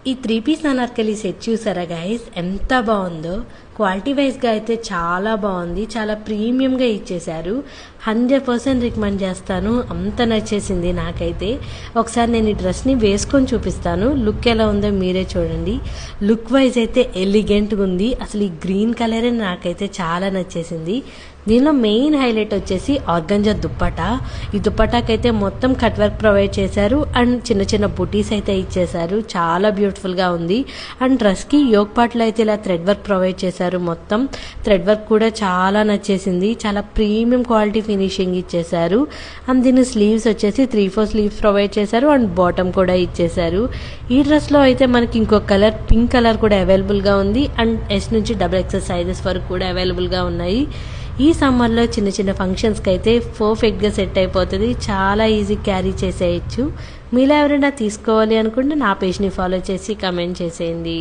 ఈ 3 piece Anarkali set చూసారా guys, ఎంత బాగుందో. క్వాలిటీ వైజ్గా అయితే చాలా బాగుంది, చాలా ప్రీమియంగా ఇచ్చేశారు. 100% రికమెండ్ చేస్తాను, అంత నచ్చేసింది నాకైతే. ఒకసారి నేను ఈ డ్రెస్ని వేసుకొని చూపిస్తాను, లుక్ ఎలా ఉందో మీరే చూడండి. లుక్ వైజ్ అయితే ఎలిగెంట్గా ఉంది. అసలు ఈ గ్రీన్ కలరే నాకైతే చాలా నచ్చేసింది. దీనిలో మెయిన్ హైలైట్ వచ్చేసి ఆర్గంజా దుప్పటా. ఈ దుప్పటాకైతే మొత్తం కట్ వర్క్ ప్రొవైడ్ చేశారు అండ్ చిన్న చిన్న బుటీస్ అయితే ఇచ్చేశారు. చాలా బ్యూటిఫుల్గా ఉంది. అండ్ డ్రెస్కి యోగ్ పార్ట్లో అయితే ఇలా థ్రెడ్ వర్క్ ప్రొవైడ్ చేశారు. మొత్తం థ్రెడ్ వర్క్ కూడా చాలా నచ్చేసింది. చాలా ప్రీమియం క్వాలిటీ ఫినిషింగ్ ఇచ్చేశారు. అండ్ దీని స్లీవ్స్ వచ్చేసి 3-4 స్లీవ్స్ ప్రొవైడ్ చేశారు అండ్ బాటమ్ కూడా ఇచ్చేశారు. ఈ డ్రెస్లో అయితే మనకి ఇంకో కలర్, పింక్ కలర్ కూడా అవైలబుల్గా ఉంది. అండ్ S నుంచి XXL సైజెస్ వరకు కూడా అవైలబుల్గా ఉన్నాయి. ఈ సమ్మర్లో చిన్న చిన్న ఫంక్షన్స్కి అయితే పర్ఫెక్ట్గా సెట్ అయిపోతుంది. చాలా ఈజీ క్యారీ చేసేయచ్చు. మీలో ఎవరైనా తీసుకోవాలి అనుకుంటే నా పేజ్ని ఫాలో చేసి కమెంట్ చేసేయండి.